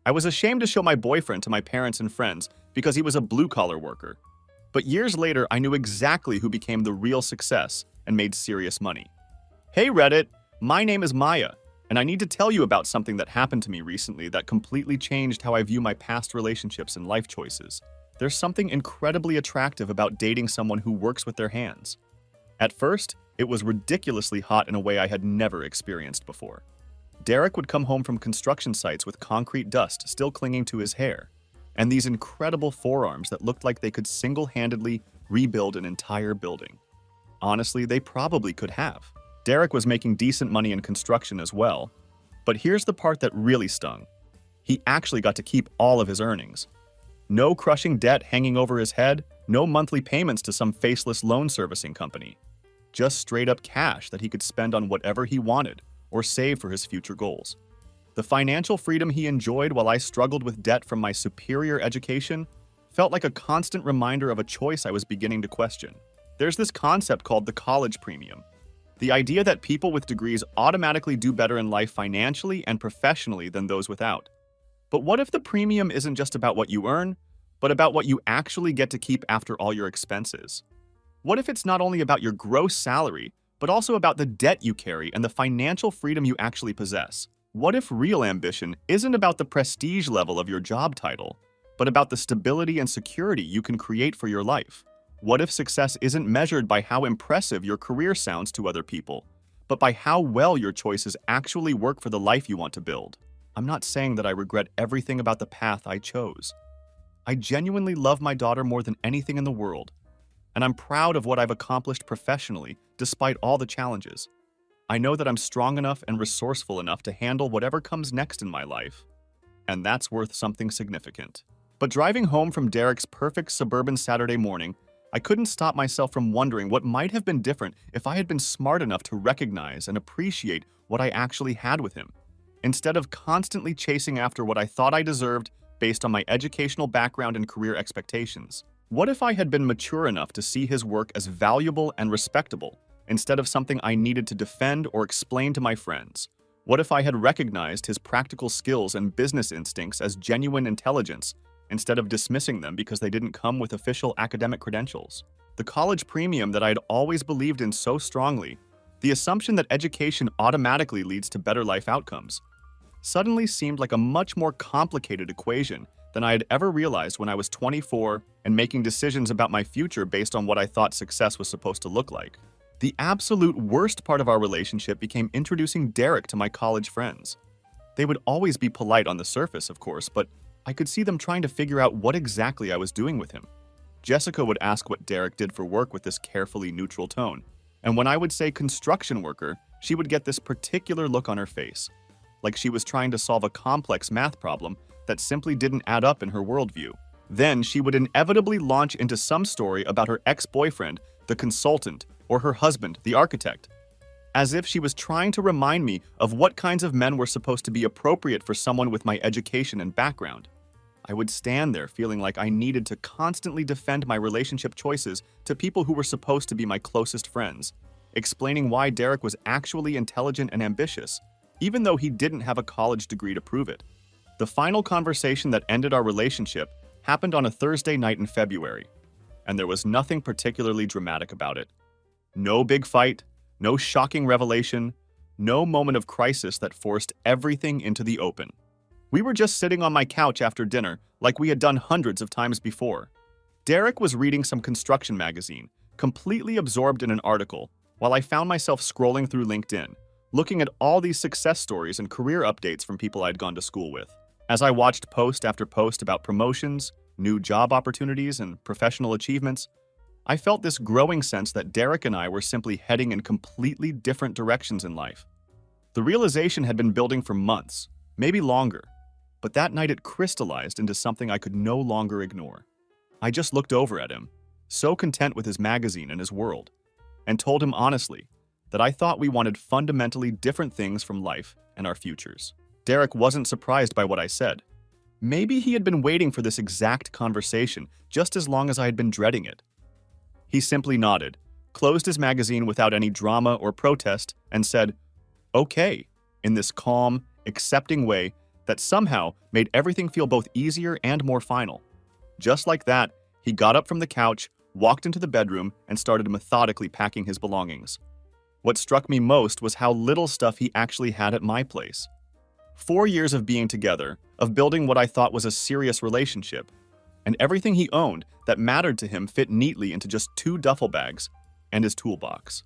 I was ashamed to show my boyfriend to my parents and friends because he was a blue-collar worker. But years later, I knew exactly who became the real success and made serious money. Hey Reddit, my name is Maya, and I need to tell you about something that happened to me recently that completely changed how I view my past relationships and life choices. There's something incredibly attractive about dating someone who works with their hands. At first, it was ridiculously hot in a way I had never experienced before. Derek would come home from construction sites with concrete dust still clinging to his hair, and these incredible forearms that looked like they could single-handedly rebuild an entire building. Honestly, they probably could have. Derek was making decent money in construction as well, but here's the part that really stung. He actually got to keep all of his earnings. No crushing debt hanging over his head, no monthly payments to some faceless loan servicing company. Just straight-up cash that he could spend on whatever he wanted or save for his future goals. The financial freedom he enjoyed while I struggled with debt from my superior education felt like a constant reminder of a choice I was beginning to question. There's this concept called the college premium. The idea that people with degrees automatically do better in life financially and professionally than those without. But what if the premium isn't just about what you earn, but about what you actually get to keep after all your expenses? What if it's not only about your gross salary, but also about the debt you carry and the financial freedom you actually possess? What if real ambition isn't about the prestige level of your job title, but about the stability and security you can create for your life? What if success isn't measured by how impressive your career sounds to other people, but by how well your choices actually work for the life you want to build? I'm not saying that I regret everything about the path I chose. I genuinely love my daughter more than anything in the world, and I'm proud of what I've accomplished professionally despite all the challenges. I know that I'm strong enough and resourceful enough to handle whatever comes next in my life, and that's worth something significant. But driving home from Derek's perfect suburban Saturday morning, I couldn't stop myself from wondering what might have been different if I had been smart enough to recognize and appreciate what I actually had with him, instead of constantly chasing after what I thought I deserved based on my educational background and career expectations. What if I had been mature enough to see his work as valuable and respectable, instead of something I needed to defend or explain to my friends? What if I had recognized his practical skills and business instincts as genuine intelligence, instead of dismissing them because they didn't come with official academic credentials? The college premium that I had always believed in so strongly, the assumption that education automatically leads to better life outcomes, suddenly seemed like a much more complicated equation than I had ever realized when I was 24 and making decisions about my future based on what I thought success was supposed to look like. The absolute worst part of our relationship became introducing Derek to my college friends. They would always be polite on the surface, of course, but I could see them trying to figure out what exactly I was doing with him. Jessica would ask what Derek did for work with this carefully neutral tone, and when I would say construction worker, she would get this particular look on her face, like she was trying to solve a complex math problem that simply didn't add up in her worldview. Then she would inevitably launch into some story about her ex-boyfriend, the consultant, or her husband, the architect, as if she was trying to remind me of what kinds of men were supposed to be appropriate for someone with my education and background. I would stand there feeling like I needed to constantly defend my relationship choices to people who were supposed to be my closest friends, explaining why Derek was actually intelligent and ambitious, even though he didn't have a college degree to prove it. The final conversation that ended our relationship happened on a Thursday night in February, and there was nothing particularly dramatic about it. No big fight, no shocking revelation, no moment of crisis that forced everything into the open. We were just sitting on my couch after dinner, like we had done hundreds of times before. Derek was reading some construction magazine, completely absorbed in an article, while I found myself scrolling through LinkedIn, looking at all these success stories and career updates from people I'd gone to school with. As I watched post after post about promotions, new job opportunities, and professional achievements, I felt this growing sense that Derek and I were simply heading in completely different directions in life. The realization had been building for months, maybe longer, but that night it crystallized into something I could no longer ignore. I just looked over at him, so content with his magazine and his world, and told him honestly that I thought we wanted fundamentally different things from life and our futures. Derek wasn't surprised by what I said. Maybe he had been waiting for this exact conversation just as long as I had been dreading it. He simply nodded, closed his magazine without any drama or protest, and said, "Okay," in this calm, accepting way that somehow made everything feel both easier and more final. Just like that, he got up from the couch, walked into the bedroom, and started methodically packing his belongings. What struck me most was how little stuff he actually had at my place. 4 years of being together, of building what I thought was a serious relationship, and everything he owned that mattered to him fit neatly into just 2 duffel bags and his toolbox.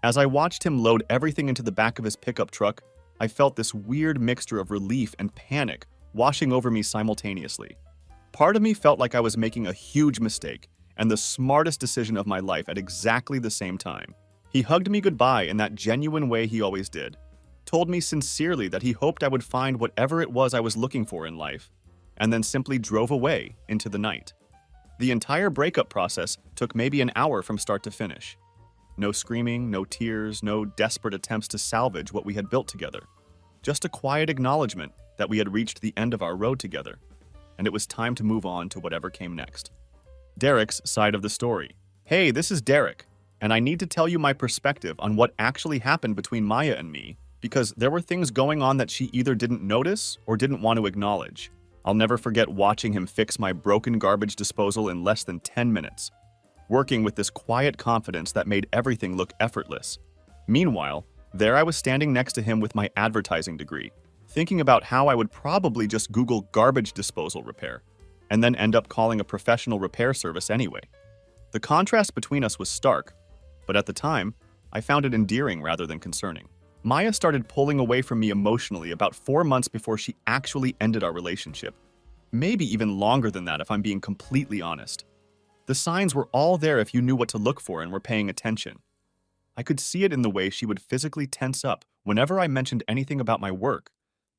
As I watched him load everything into the back of his pickup truck, I felt this weird mixture of relief and panic washing over me simultaneously. Part of me felt like I was making a huge mistake and the smartest decision of my life at exactly the same time. He hugged me goodbye in that genuine way he always did, told me sincerely that he hoped I would find whatever it was I was looking for in life, and then simply drove away into the night. The entire breakup process took maybe an hour from start to finish. No screaming, no tears, no desperate attempts to salvage what we had built together. Just a quiet acknowledgement that we had reached the end of our road together, and it was time to move on to whatever came next. Derek's side of the story. Hey, this is Derek, and I need to tell you my perspective on what actually happened between Maya and me, because there were things going on that she either didn't notice or didn't want to acknowledge. I'll never forget watching him fix my broken garbage disposal in less than 10 minutes, working with this quiet confidence that made everything look effortless. Meanwhile, there I was standing next to him with my advertising degree, thinking about how I would probably just Google garbage disposal repair, and then end up calling a professional repair service anyway. The contrast between us was stark, but at the time, I found it endearing rather than concerning. Maya started pulling away from me emotionally about 4 months before she actually ended our relationship. Maybe even longer than that if I'm being completely honest. The signs were all there if you knew what to look for and were paying attention. I could see it in the way she would physically tense up whenever I mentioned anything about my work,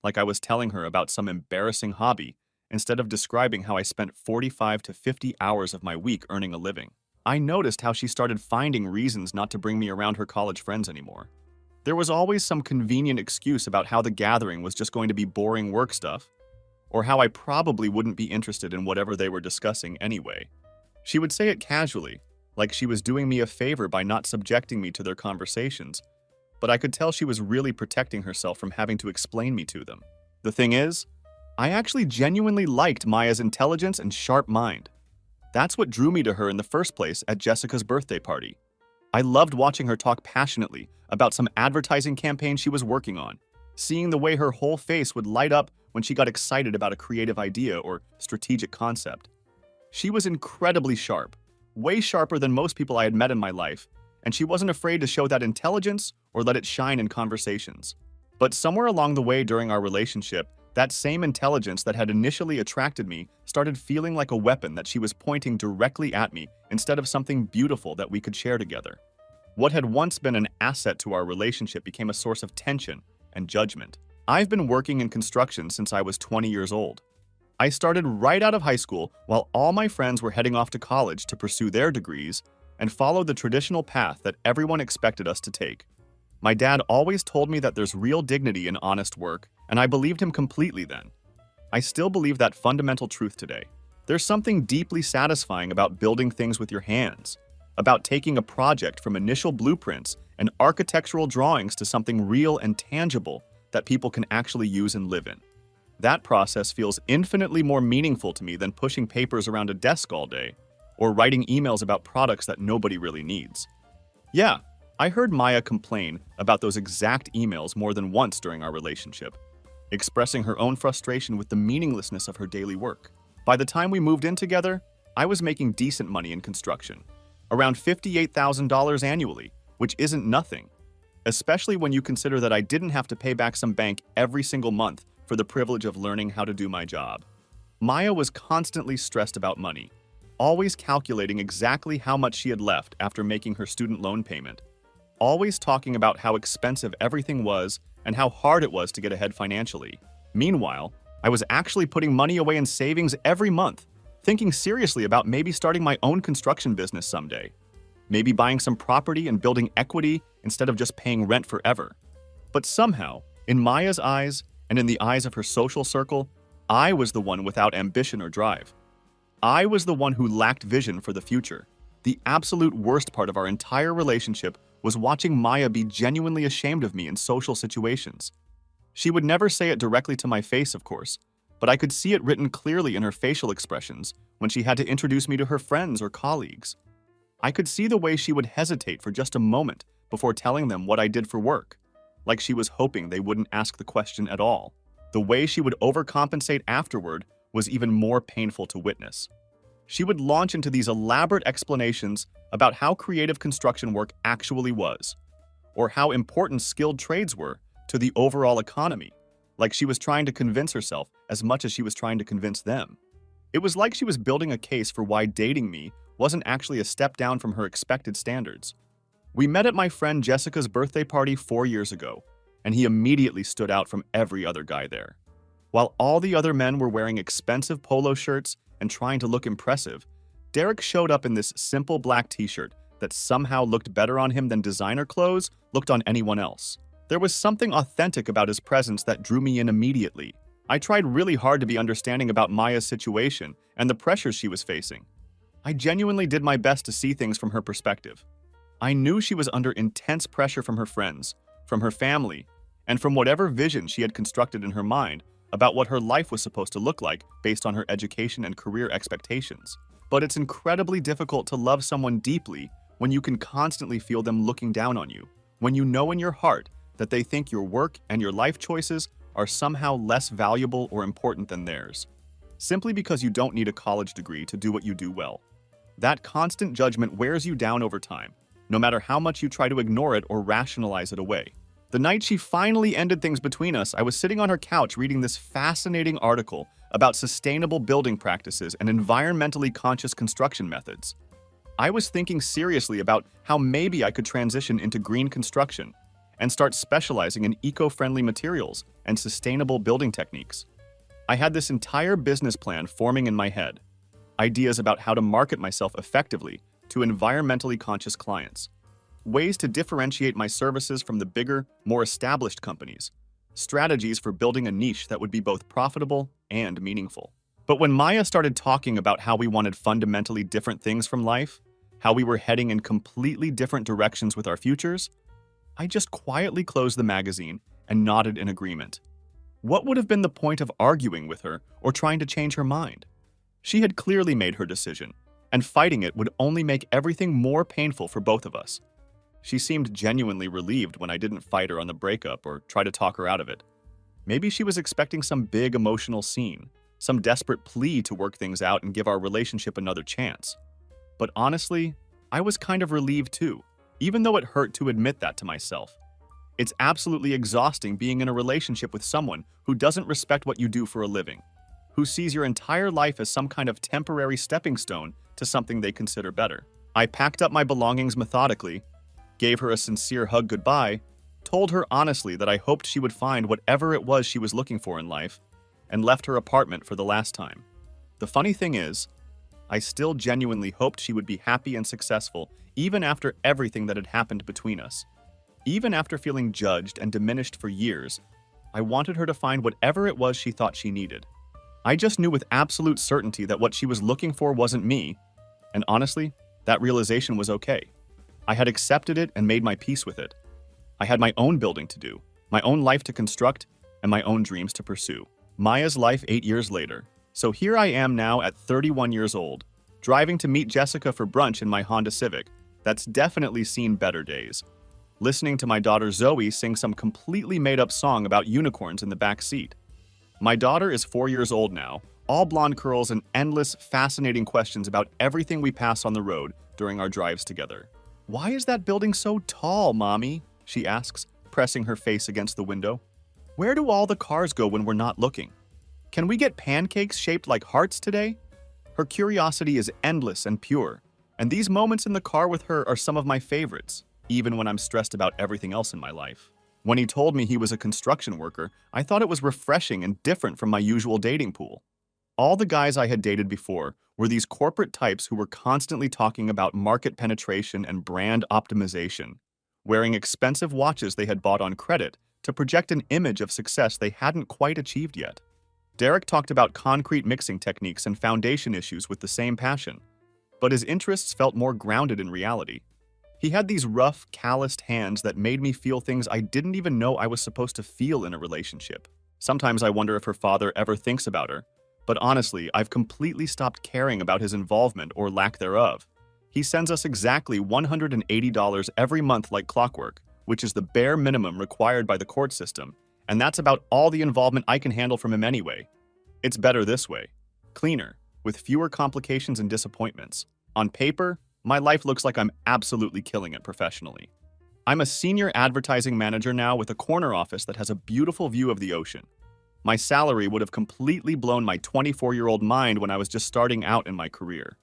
like I was telling her about some embarrassing hobby, instead of describing how I spent 45 to 50 hours of my week earning a living. I noticed how she started finding reasons not to bring me around her college friends anymore. There was always some convenient excuse about how the gathering was just going to be boring work stuff, or how I probably wouldn't be interested in whatever they were discussing anyway. She would say it casually, like she was doing me a favor by not subjecting me to their conversations, but I could tell she was really protecting herself from having to explain me to them. The thing is, I actually genuinely liked Maya's intelligence and sharp mind. That's what drew me to her in the first place at Jessica's birthday party. I loved watching her talk passionately about some advertising campaign she was working on, seeing the way her whole face would light up when she got excited about a creative idea or strategic concept. She was incredibly sharp, way sharper than most people I had met in my life, and she wasn't afraid to show that intelligence or let it shine in conversations. But somewhere along the way during our relationship, that same intelligence that had initially attracted me started feeling like a weapon that she was pointing directly at me instead of something beautiful that we could share together. What had once been an asset to our relationship became a source of tension and judgment. I've been working in construction since I was 20 years old. I started right out of high school while all my friends were heading off to college to pursue their degrees and follow the traditional path that everyone expected us to take. My dad always told me that there's real dignity in honest work, and I believed him completely then. I still believe that fundamental truth today. There's something deeply satisfying about building things with your hands, about taking a project from initial blueprints and architectural drawings to something real and tangible that people can actually use and live in. That process feels infinitely more meaningful to me than pushing papers around a desk all day or writing emails about products that nobody really needs. Yeah, I heard Maya complain about those exact emails more than once during our relationship, expressing her own frustration with the meaninglessness of her daily work. By the time we moved in together, I was making decent money in construction, around $58,000 annually, which isn't nothing, especially when you consider that I didn't have to pay back some bank every single month for the privilege of learning how to do my job. Maya was constantly stressed about money, always calculating exactly how much she had left after making her student loan payment, always talking about how expensive everything was and how hard it was to get ahead financially. Meanwhile, I was actually putting money away in savings every month, thinking seriously about maybe starting my own construction business someday, maybe buying some property and building equity instead of just paying rent forever. But somehow, in Maya's eyes and in the eyes of her social circle, I was the one without ambition or drive. I was the one who lacked vision for the future. The absolute worst part of our entire relationship was watching Maya be genuinely ashamed of me in social situations. She would never say it directly to my face, of course, but I could see it written clearly in her facial expressions when she had to introduce me to her friends or colleagues. I could see the way she would hesitate for just a moment before telling them what I did for work, like she was hoping they wouldn't ask the question at all. The way she would overcompensate afterward was even more painful to witness. She would launch into these elaborate explanations about how creative construction work actually was, or how important skilled trades were to the overall economy, like she was trying to convince herself as much as she was trying to convince them. It was like she was building a case for why dating me wasn't actually a step down from her expected standards. We met at my friend Jessica's birthday party 4 years ago, and he immediately stood out from every other guy there. While all the other men were wearing expensive polo shirts and trying to look impressive, Derek showed up in this simple black t-shirt that somehow looked better on him than designer clothes looked on anyone else. There was something authentic about his presence that drew me in immediately. I tried really hard to be understanding about Maya's situation and the pressures she was facing. I genuinely did my best to see things from her perspective. I knew she was under intense pressure from her friends, from her family, and from whatever vision she had constructed in her mind about what her life was supposed to look like based on her education and career expectations. But it's incredibly difficult to love someone deeply when you can constantly feel them looking down on you, when you know in your heart that they think your work and your life choices are somehow less valuable or important than theirs, simply because you don't need a college degree to do what you do well. That constant judgment wears you down over time, no matter how much you try to ignore it or rationalize it away. The night she finally ended things between us, I was sitting on her couch reading this fascinating article about sustainable building practices and environmentally conscious construction methods. I was thinking seriously about how maybe I could transition into green construction and start specializing in eco-friendly materials and sustainable building techniques. I had this entire business plan forming in my head, ideas about how to market myself effectively to environmentally conscious clients, ways to differentiate my services from the bigger, more established companies, strategies for building a niche that would be both profitable and meaningful. But when Maya started talking about how we wanted fundamentally different things from life, how we were heading in completely different directions with our futures, I just quietly closed the magazine and nodded in agreement. What would have been the point of arguing with her or trying to change her mind? She had clearly made her decision, and fighting it would only make everything more painful for both of us. She seemed genuinely relieved when I didn't fight her on the breakup or try to talk her out of it. Maybe she was expecting some big emotional scene, some desperate plea to work things out and give our relationship another chance. But honestly, I was kind of relieved too, even though it hurt to admit that to myself. It's absolutely exhausting being in a relationship with someone who doesn't respect what you do for a living, who sees your entire life as some kind of temporary stepping stone to something they consider better. I packed up my belongings methodically, gave her a sincere hug goodbye, told her honestly that I hoped she would find whatever it was she was looking for in life, and left her apartment for the last time. The funny thing is, I still genuinely hoped she would be happy and successful even after everything that had happened between us. Even after feeling judged and diminished for years, I wanted her to find whatever it was she thought she needed. I just knew with absolute certainty that what she was looking for wasn't me, and honestly, that realization was okay. I had accepted it and made my peace with it. I had my own building to do, my own life to construct, and my own dreams to pursue. Maya's life 8 years later. So here I am now at 31 years old, driving to meet Jessica for brunch in my Honda Civic that's definitely seen better days, listening to my daughter Zoe sing some completely made-up song about unicorns in the back seat. My daughter is 4 years old now, all blonde curls and endless, fascinating questions about everything we pass on the road during our drives together. "Why is that building so tall, Mommy?" she asks, pressing her face against the window. "Where do all the cars go when we're not looking? Can we get pancakes shaped like hearts today?" Her curiosity is endless and pure, and these moments in the car with her are some of my favorites, even when I'm stressed about everything else in my life. When he told me he was a construction worker, I thought it was refreshing and different from my usual dating pool. All the guys I had dated before were these corporate types who were constantly talking about market penetration and brand optimization, wearing expensive watches they had bought on credit to project an image of success they hadn't quite achieved yet. Derek talked about concrete mixing techniques and foundation issues with the same passion, but his interests felt more grounded in reality. He had these rough, calloused hands that made me feel things I didn't even know I was supposed to feel in a relationship. Sometimes I wonder if her father ever thinks about her, but honestly, I've completely stopped caring about his involvement or lack thereof. He sends us exactly $180 every month like clockwork, which is the bare minimum required by the court system, and that's about all the involvement I can handle from him anyway. It's better this way. Cleaner, with fewer complications and disappointments. On paper, my life looks like I'm absolutely killing it professionally. I'm a senior advertising manager now with a corner office that has a beautiful view of the ocean. My salary would have completely blown my 24-year-old mind when I was just starting out in my career.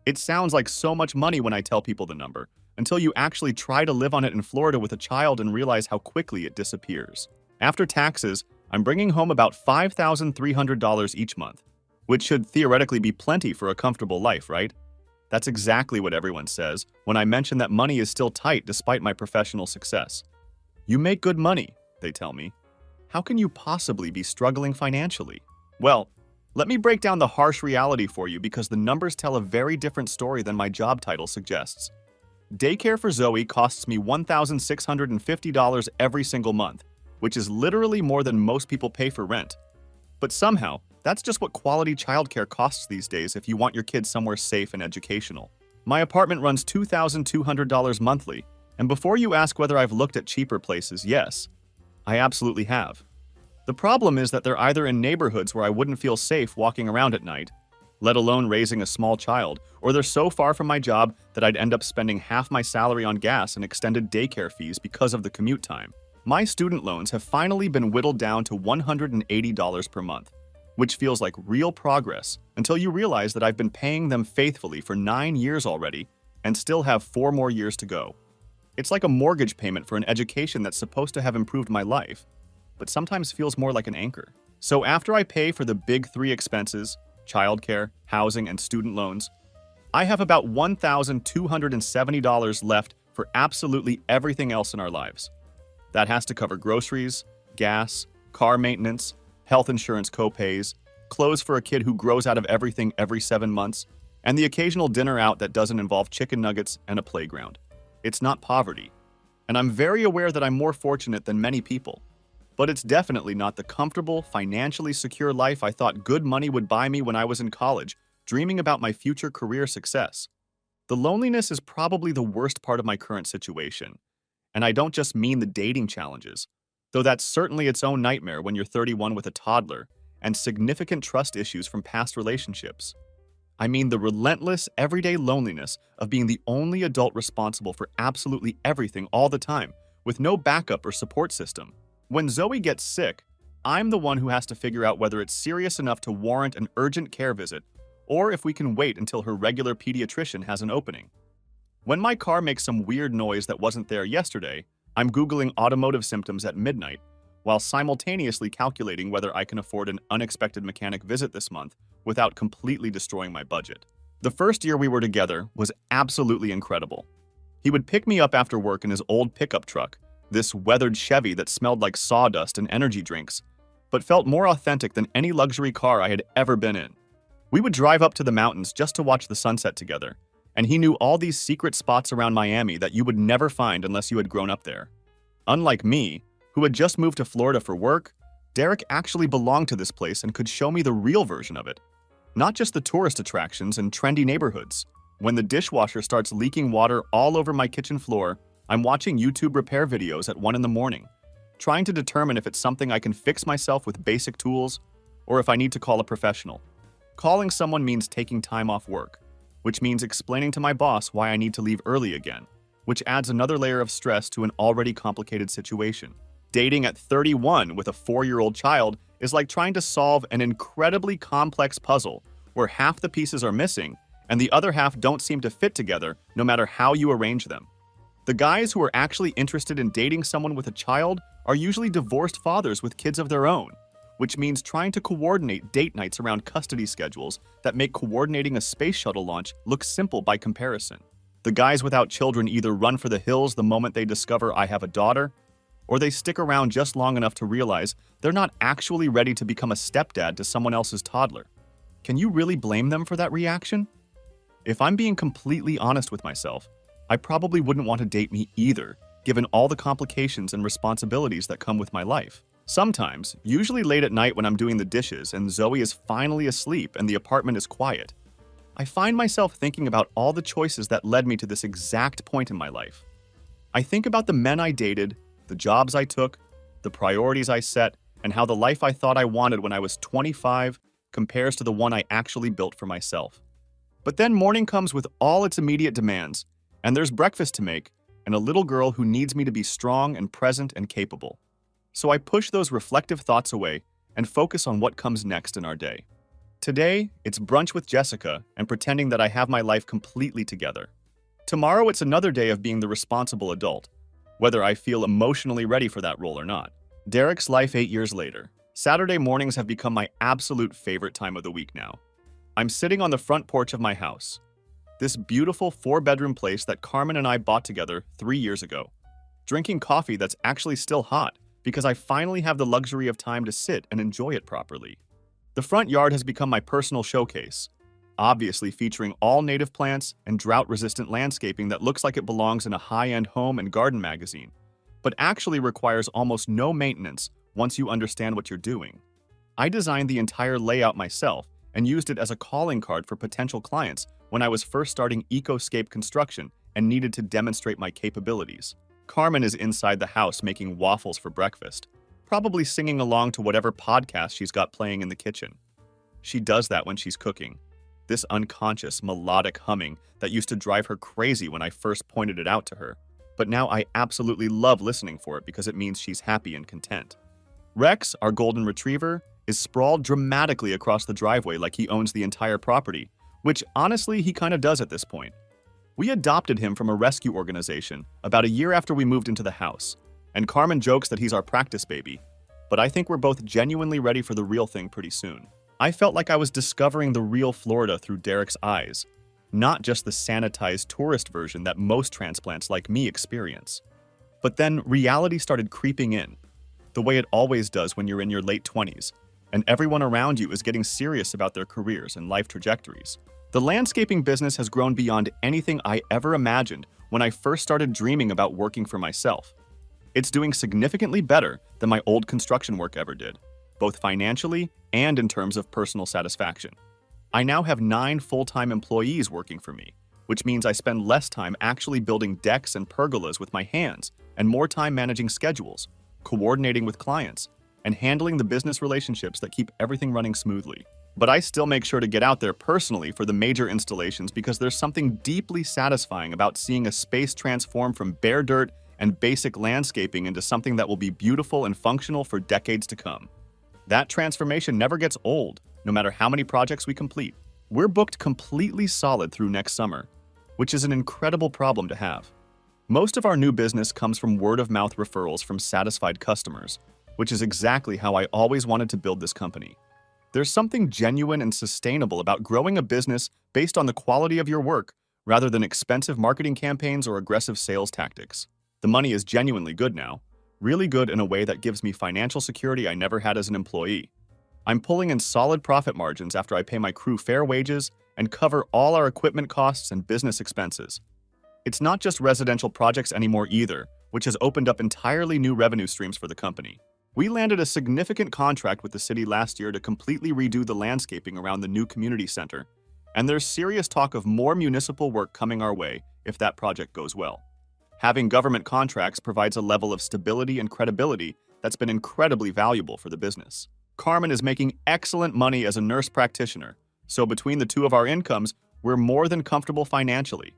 It sounds like so much money when I tell people the number, until you actually try to live on it in Florida with a child and realize how quickly it disappears. After taxes, I'm bringing home about $5,300 each month, which should theoretically be plenty for a comfortable life, right? That's exactly what everyone says when I mention that money is still tight despite my professional success. You make good money, they tell me. How can you possibly be struggling financially? Well, let me break down the harsh reality for you because the numbers tell a very different story than my job title suggests. Daycare for Zoe costs me $1,650 every single month, which is literally more than most people pay for rent. But somehow, that's just what quality childcare costs these days if you want your kids somewhere safe and educational. My apartment runs $2,200 monthly, and before you ask whether I've looked at cheaper places, yes, I absolutely have. The problem is that they're either in neighborhoods where I wouldn't feel safe walking around at night, let alone raising a small child, or they're so far from my job that I'd end up spending half my salary on gas and extended daycare fees because of the commute time. My student loans have finally been whittled down to $180 per month, which feels like real progress until you realize that I've been paying them faithfully for 9 years already and still have 4 more years to go. It's like a mortgage payment for an education that's supposed to have improved my life, but sometimes feels more like an anchor. So after I pay for the big 3 expenses, childcare, housing, and student loans, I have about $1,270 left for absolutely everything else in our lives. That has to cover groceries, gas, car maintenance, health insurance co-pays, clothes for a kid who grows out of everything every 7 months, and the occasional dinner out that doesn't involve chicken nuggets and a playground. It's not poverty, and I'm very aware that I'm more fortunate than many people, but it's definitely not the comfortable, financially secure life I thought good money would buy me when I was in college, dreaming about my future career success. The loneliness is probably the worst part of my current situation, and I don't just mean the dating challenges, though that's certainly its own nightmare when you're 31 with a toddler and significant trust issues from past relationships. I mean the relentless, everyday loneliness of being the only adult responsible for absolutely everything all the time, with no backup or support system. When Zoe gets sick, I'm the one who has to figure out whether it's serious enough to warrant an urgent care visit, or if we can wait until her regular pediatrician has an opening. When my car makes some weird noise that wasn't there yesterday, I'm Googling automotive symptoms at midnight, while simultaneously calculating whether I can afford an unexpected mechanic visit this month without completely destroying my budget. The first year we were together was absolutely incredible. He would pick me up after work in his old pickup truck, this weathered Chevy that smelled like sawdust and energy drinks, but felt more authentic than any luxury car I had ever been in. We would drive up to the mountains just to watch the sunset together, and he knew all these secret spots around Miami that you would never find unless you had grown up there. Unlike me, who had just moved to Florida for work, Derek actually belonged to this place and could show me the real version of it. Not just the tourist attractions and trendy neighborhoods. When the dishwasher starts leaking water all over my kitchen floor, I'm watching YouTube repair videos at 1 in the morning, trying to determine if it's something I can fix myself with basic tools or if I need to call a professional. Calling someone means taking time off work, which means explaining to my boss why I need to leave early again, which adds another layer of stress to an already complicated situation. Dating at 31 with a 4-year-old child is like trying to solve an incredibly complex puzzle where half the pieces are missing and the other half don't seem to fit together no matter how you arrange them. The guys who are actually interested in dating someone with a child are usually divorced fathers with kids of their own, which means trying to coordinate date nights around custody schedules that make coordinating a space shuttle launch look simple by comparison. The guys without children either run for the hills the moment they discover I have a daughter, or they stick around just long enough to realize they're not actually ready to become a stepdad to someone else's toddler. Can you really blame them for that reaction? If I'm being completely honest with myself, I probably wouldn't want to date me either, given all the complications and responsibilities that come with my life. Sometimes, usually late at night when I'm doing the dishes and Zoe is finally asleep and the apartment is quiet, I find myself thinking about all the choices that led me to this exact point in my life. I think about the men I dated, the jobs I took, the priorities I set, and how the life I thought I wanted when I was 25 compares to the one I actually built for myself. But then morning comes with all its immediate demands, and there's breakfast to make, and a little girl who needs me to be strong and present and capable. So I push those reflective thoughts away and focus on what comes next in our day. Today, it's brunch with Jessica and pretending that I have my life completely together. Tomorrow, it's another day of being the responsible adult, whether I feel emotionally ready for that role or not. Derek's life 8 years later. Saturday mornings have become my absolute favorite time of the week now. I'm sitting on the front porch of my house, this beautiful 4-bedroom place that Carmen and I bought together 3 years ago, drinking coffee that's actually still hot because I finally have the luxury of time to sit and enjoy it properly. The front yard has become my personal showcase, obviously featuring all native plants and drought-resistant landscaping that looks like it belongs in a high-end home and garden magazine, but actually requires almost no maintenance once you understand what you're doing. I designed the entire layout myself and used it as a calling card for potential clients when I was first starting Ecoscape construction and needed to demonstrate my capabilities. Carmen is inside the house making waffles for breakfast, probably singing along to whatever podcast she's got playing in the kitchen. She does that when she's cooking. This unconscious, melodic humming that used to drive her crazy when I first pointed it out to her. But now I absolutely love listening for it because it means she's happy and content. Rex, our golden retriever, is sprawled dramatically across the driveway like he owns the entire property, which honestly he kind of does at this point. We adopted him from a rescue organization about a year after we moved into the house, and Carmen jokes that he's our practice baby, but I think we're both genuinely ready for the real thing pretty soon. I felt like I was discovering the real Florida through Derek's eyes, not just the sanitized tourist version that most transplants like me experience. But then reality started creeping in, the way it always does when you're in your late 20s, and everyone around you is getting serious about their careers and life trajectories. The landscaping business has grown beyond anything I ever imagined when I first started dreaming about working for myself. It's doing significantly better than my old construction work ever did, both financially and in terms of personal satisfaction. I now have 9 full-time employees working for me, which means I spend less time actually building decks and pergolas with my hands and more time managing schedules, coordinating with clients, and handling the business relationships that keep everything running smoothly. But I still make sure to get out there personally for the major installations because there's something deeply satisfying about seeing a space transform from bare dirt and basic landscaping into something that will be beautiful and functional for decades to come. That transformation never gets old, no matter how many projects we complete. We're booked completely solid through next summer, which is an incredible problem to have. Most of our new business comes from word-of-mouth referrals from satisfied customers, which is exactly how I always wanted to build this company. There's something genuine and sustainable about growing a business based on the quality of your work rather than expensive marketing campaigns or aggressive sales tactics. The money is genuinely good now, really good in a way that gives me financial security I never had as an employee. I'm pulling in solid profit margins after I pay my crew fair wages and cover all our equipment costs and business expenses. It's not just residential projects anymore either, which has opened up entirely new revenue streams for the company. We landed a significant contract with the city last year to completely redo the landscaping around the new community center, and there's serious talk of more municipal work coming our way if that project goes well. Having government contracts provides a level of stability and credibility that's been incredibly valuable for the business. Carmen is making excellent money as a nurse practitioner, so between the two of our incomes, we're more than comfortable financially.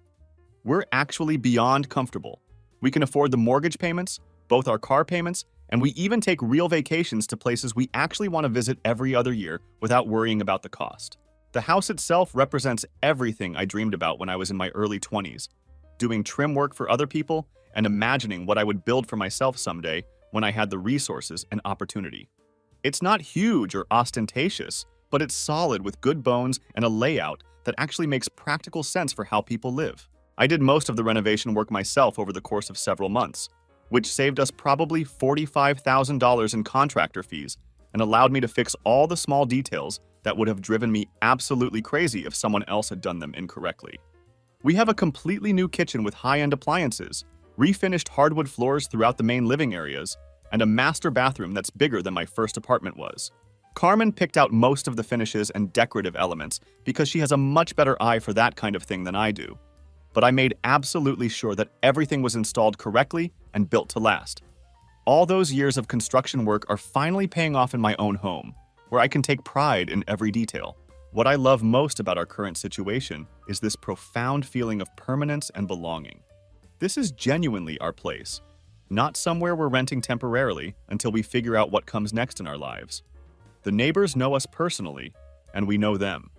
We're actually beyond comfortable. We can afford the mortgage payments, both our car payments, and we even take real vacations to places we actually want to visit every other year without worrying about the cost. The house itself represents everything I dreamed about when I was in my early 20s, doing trim work for other people and imagining what I would build for myself someday when I had the resources and opportunity. It's not huge or ostentatious, but it's solid with good bones and a layout that actually makes practical sense for how people live. I did most of the renovation work myself over the course of several months, which saved us probably $45,000 in contractor fees and allowed me to fix all the small details that would have driven me absolutely crazy if someone else had done them incorrectly. We have a completely new kitchen with high-end appliances, refinished hardwood floors throughout the main living areas, and a master bathroom that's bigger than my first apartment was. Carmen picked out most of the finishes and decorative elements because she has a much better eye for that kind of thing than I do. But I made absolutely sure that everything was installed correctly and built to last. All those years of construction work are finally paying off in my own home, where I can take pride in every detail. What I love most about our current situation is this profound feeling of permanence and belonging. This is genuinely our place, not somewhere we're renting temporarily until we figure out what comes next in our lives. The neighbors know us personally, and we know them.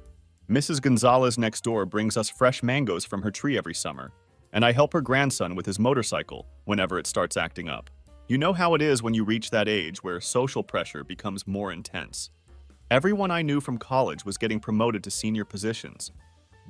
Mrs. Gonzalez next door brings us fresh mangoes from her tree every summer, and I help her grandson with his motorcycle whenever it starts acting up. You know how it is when you reach that age where social pressure becomes more intense. Everyone I knew from college was getting promoted to senior positions,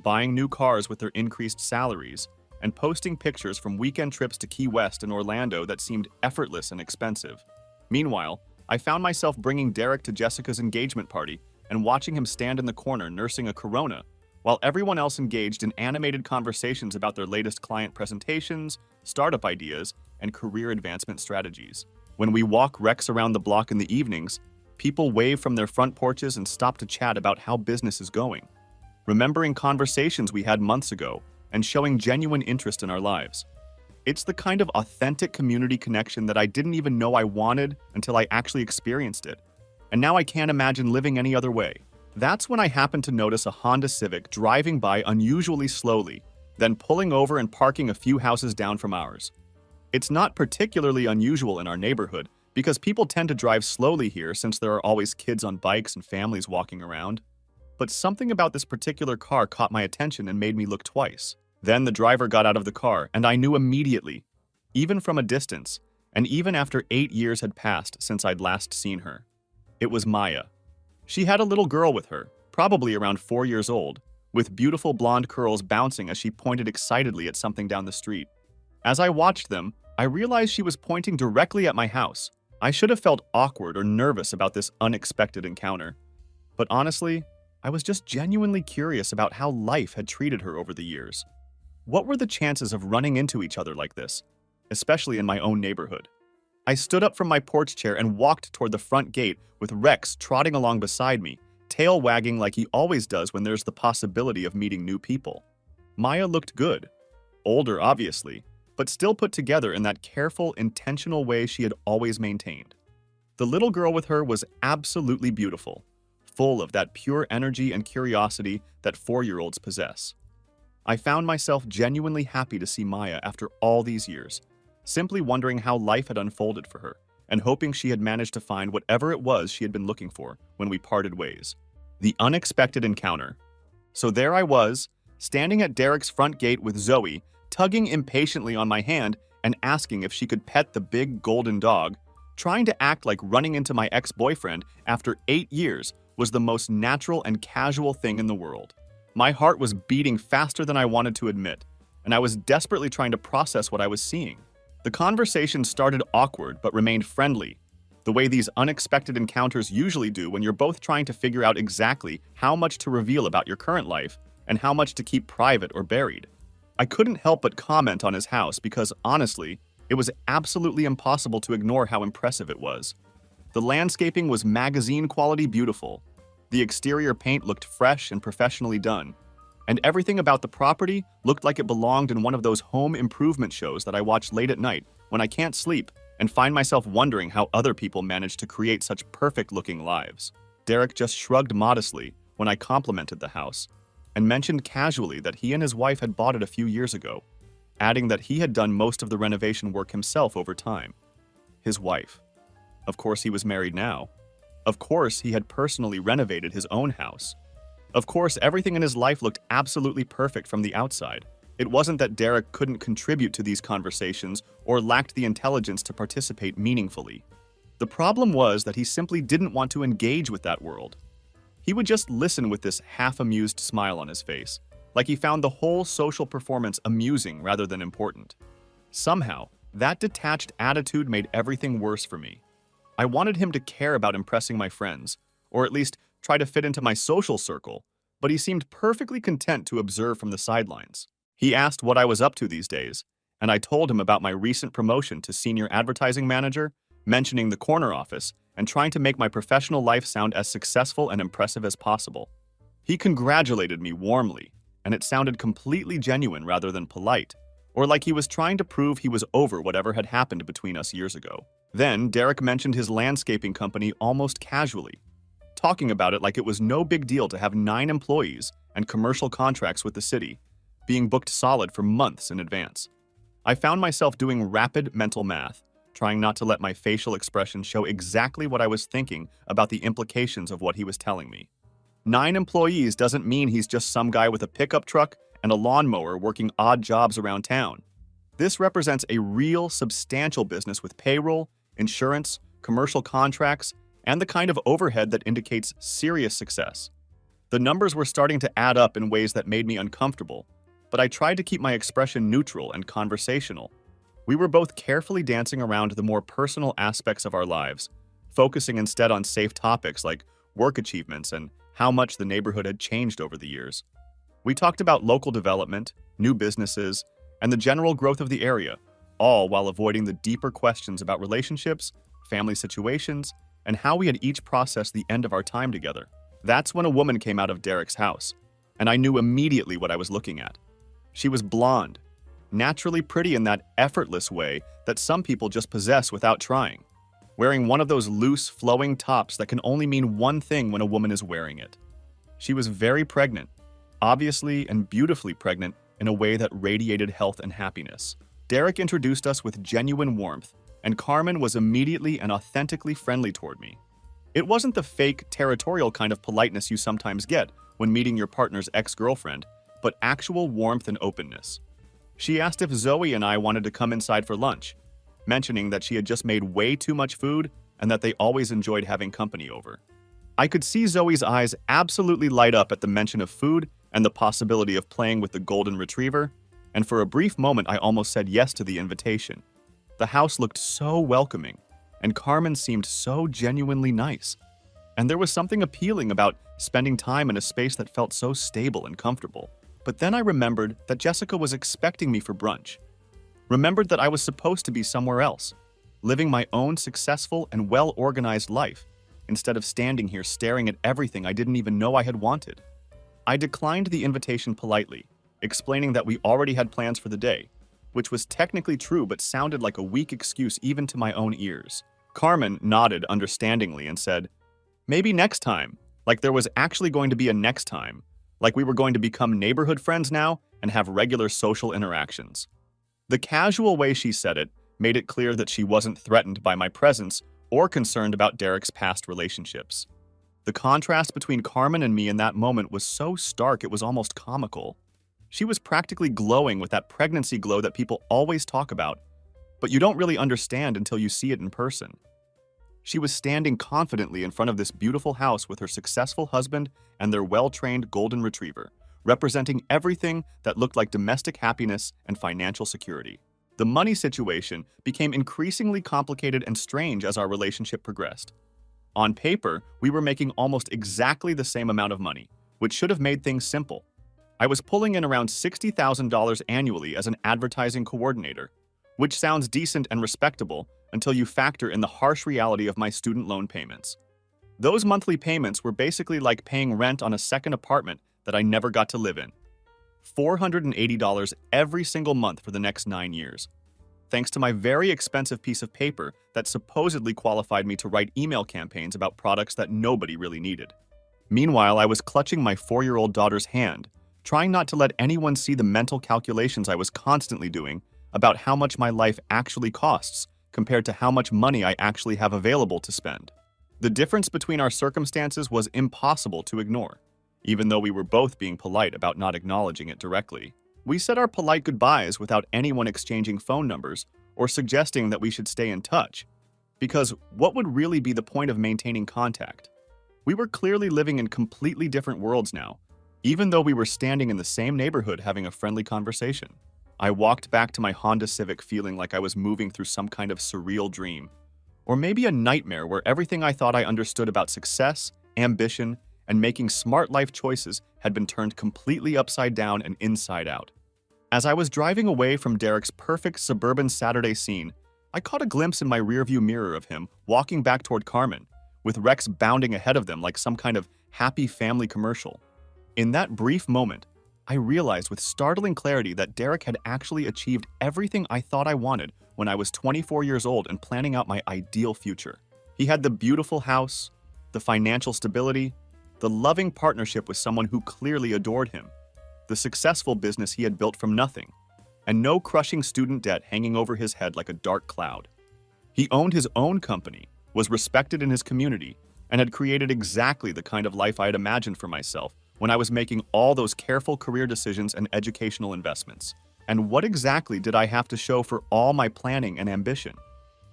buying new cars with their increased salaries, and posting pictures from weekend trips to Key West and Orlando that seemed effortless and expensive. Meanwhile, I found myself bringing Derek to Jessica's engagement party and watching him stand in the corner nursing a Corona, while everyone else engaged in animated conversations about their latest client presentations, startup ideas, and career advancement strategies. When we walk Rex around the block in the evenings, people wave from their front porches and stop to chat about how business is going, remembering conversations we had months ago and showing genuine interest in our lives. It's the kind of authentic community connection that I didn't even know I wanted until I actually experienced it. And now I can't imagine living any other way. That's when I happened to notice a Honda Civic driving by unusually slowly, then pulling over and parking a few houses down from ours. It's not particularly unusual in our neighborhood because people tend to drive slowly here since there are always kids on bikes and families walking around. But something about this particular car caught my attention and made me look twice. Then the driver got out of the car, and I knew immediately, even from a distance, and even after 8 years had passed since I'd last seen her. It was Maya. She had a little girl with her, probably around 4 years old, with beautiful blonde curls bouncing as she pointed excitedly at something down the street. As I watched them, I realized she was pointing directly at my house. I should have felt awkward or nervous about this unexpected encounter. But honestly, I was just genuinely curious about how life had treated her over the years. What were the chances of running into each other like this, especially in my own neighborhood? I stood up from my porch chair and walked toward the front gate with Rex trotting along beside me, tail wagging like he always does when there's the possibility of meeting new people. Maya looked good. Older, obviously, but still put together in that careful, intentional way she had always maintained. The little girl with her was absolutely beautiful, full of that pure energy and curiosity that 4-year-olds possess. I found myself genuinely happy to see Maya after all these years, simply wondering how life had unfolded for her, and hoping she had managed to find whatever it was she had been looking for when we parted ways. The unexpected encounter. So there I was, standing at Derek's front gate with Zoe, tugging impatiently on my hand and asking if she could pet the big golden dog, trying to act like running into my ex-boyfriend after 8 years was the most natural and casual thing in the world. My heart was beating faster than I wanted to admit, and I was desperately trying to process what I was seeing. The conversation started awkward but remained friendly, the way these unexpected encounters usually do when you're both trying to figure out exactly how much to reveal about your current life and how much to keep private or buried. I couldn't help but comment on his house because, honestly, it was absolutely impossible to ignore how impressive it was. The landscaping was magazine-quality beautiful. The exterior paint looked fresh and professionally done, and everything about the property looked like it belonged in one of those home improvement shows that I watch late at night when I can't sleep and find myself wondering how other people manage to create such perfect-looking lives. Derek just shrugged modestly when I complimented the house and mentioned casually that he and his wife had bought it a few years ago, adding that he had done most of the renovation work himself over time. His wife. Of course he was married now. Of course he had personally renovated his own house. Of course everything in his life looked absolutely perfect from the outside. It wasn't that Derek couldn't contribute to these conversations or lacked the intelligence to participate meaningfully. The problem was that he simply didn't want to engage with that world. He would just listen with this half-amused smile on his face, like he found the whole social performance amusing rather than important. Somehow, that detached attitude made everything worse for me. I wanted him to care about impressing my friends, or at least try to fit into my social circle, but he seemed perfectly content to observe from the sidelines. He asked what I was up to these days, and I told him about my recent promotion to senior advertising manager, mentioning the corner office, and trying to make my professional life sound as successful and impressive as possible. He congratulated me warmly, and it sounded completely genuine rather than polite, or like he was trying to prove he was over whatever had happened between us years ago. Then, Derek mentioned his landscaping company almost casually, talking about it like it was no big deal to have 9 employees and commercial contracts with the city, being booked solid for months in advance. I found myself doing rapid mental math, trying not to let my facial expression show exactly what I was thinking about the implications of what he was telling me. 9 employees doesn't mean he's just some guy with a pickup truck and a lawnmower working odd jobs around town. This represents a real, substantial business with payroll, insurance, commercial contracts, and the kind of overhead that indicates serious success. The numbers were starting to add up in ways that made me uncomfortable, but I tried to keep my expression neutral and conversational. We were both carefully dancing around the more personal aspects of our lives, focusing instead on safe topics like work achievements and how much the neighborhood had changed over the years. We talked about local development, new businesses, and the general growth of the area, all while avoiding the deeper questions about relationships, family situations, and how we had each processed the end of our time together. That's when a woman came out of Derek's house, and I knew immediately what I was looking at. She was blonde, naturally pretty in that effortless way that some people just possess without trying, wearing one of those loose, flowing tops that can only mean one thing when a woman is wearing it. She was very pregnant, obviously and beautifully pregnant in a way that radiated health and happiness. Derek introduced us with genuine warmth, and Carmen was immediately and authentically friendly toward me. It wasn't the fake, territorial kind of politeness you sometimes get when meeting your partner's ex-girlfriend, but actual warmth and openness. She asked if Zoe and I wanted to come inside for lunch, mentioning that she had just made way too much food and that they always enjoyed having company over. I could see Zoe's eyes absolutely light up at the mention of food and the possibility of playing with the golden retriever, and for a brief moment I almost said yes to the invitation. The house looked so welcoming, and Carmen seemed so genuinely nice. And there was something appealing about spending time in a space that felt so stable and comfortable. But then I remembered that Jessica was expecting me for brunch. Remembered that I was supposed to be somewhere else, living my own successful and well-organized life, instead of standing here staring at everything I didn't even know I had wanted. I declined the invitation politely, explaining that we already had plans for the day, which was technically true but sounded like a weak excuse even to my own ears. Carmen nodded understandingly and said, "Maybe next time," like there was actually going to be a next time, like we were going to become neighborhood friends now and have regular social interactions. The casual way she said it made it clear that she wasn't threatened by my presence or concerned about Derek's past relationships. The contrast between Carmen and me in that moment was so stark it was almost comical. She was practically glowing with that pregnancy glow that people always talk about, but you don't really understand until you see it in person. She was standing confidently in front of this beautiful house with her successful husband and their well-trained golden retriever, representing everything that looked like domestic happiness and financial security. The money situation became increasingly complicated and strange as our relationship progressed. On paper, we were making almost exactly the same amount of money, which should have made things simple. I was pulling in around $60,000 annually as an advertising coordinator, which sounds decent and respectable until you factor in the harsh reality of my student loan payments. Those monthly payments were basically like paying rent on a second apartment that I never got to live in. $480 every single month for the next 9 years, thanks to my very expensive piece of paper that supposedly qualified me to write email campaigns about products that nobody really needed. Meanwhile, I was clutching my 4-year-old daughter's hand, trying not to let anyone see the mental calculations I was constantly doing about how much my life actually costs compared to how much money I actually have available to spend. The difference between our circumstances was impossible to ignore, even though we were both being polite about not acknowledging it directly. We said our polite goodbyes without anyone exchanging phone numbers or suggesting that we should stay in touch, because what would really be the point of maintaining contact? We were clearly living in completely different worlds now, even though we were standing in the same neighborhood having a friendly conversation. I walked back to my Honda Civic feeling like I was moving through some kind of surreal dream, or maybe a nightmare where everything I thought I understood about success, ambition, and making smart life choices had been turned completely upside down and inside out. As I was driving away from Derek's perfect suburban Saturday scene, I caught a glimpse in my rearview mirror of him walking back toward Carmen, with Rex bounding ahead of them like some kind of happy family commercial. In that brief moment, I realized with startling clarity that Derek had actually achieved everything I thought I wanted when I was 24 years old and planning out my ideal future. He had the beautiful house, the financial stability, the loving partnership with someone who clearly adored him, the successful business he had built from nothing, and no crushing student debt hanging over his head like a dark cloud. He owned his own company, was respected in his community, and had created exactly the kind of life I had imagined for myself when I was making all those careful career decisions and educational investments. And what exactly did I have to show for all my planning and ambition?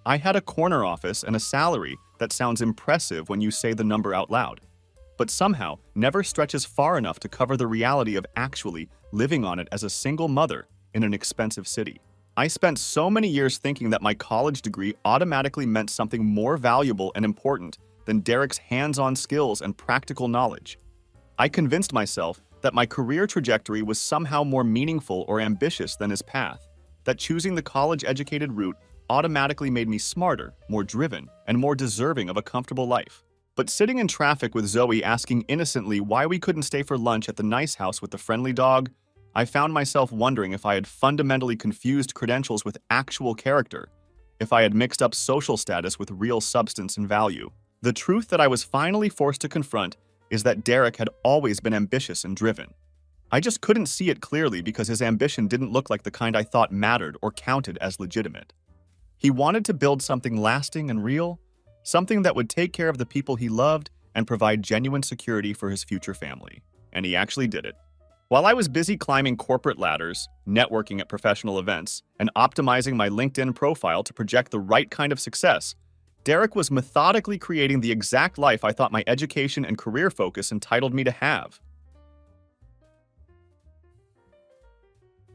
I had a corner office and a salary that sounds impressive when you say the number out loud, but somehow never stretches far enough to cover the reality of actually living on it as a single mother in an expensive city. I spent so many years thinking that my college degree automatically meant something more valuable and important than Derek's hands-on skills and practical knowledge. I convinced myself that my career trajectory was somehow more meaningful or ambitious than his path, that choosing the college-educated route automatically made me smarter, more driven, and more deserving of a comfortable life. But sitting in traffic with Zoe asking innocently why we couldn't stay for lunch at the nice house with the friendly dog, I found myself wondering if I had fundamentally confused credentials with actual character, if I had mixed up social status with real substance and value. The truth that I was finally forced to confront is that Derek had always been ambitious and driven. I just couldn't see it clearly because his ambition didn't look like the kind I thought mattered or counted as legitimate. He wanted to build something lasting and real, something that would take care of the people he loved and provide genuine security for his future family. And he actually did it. While I was busy climbing corporate ladders, networking at professional events, and optimizing my LinkedIn profile to project the right kind of success, Derek was methodically creating the exact life I thought my education and career focus entitled me to have.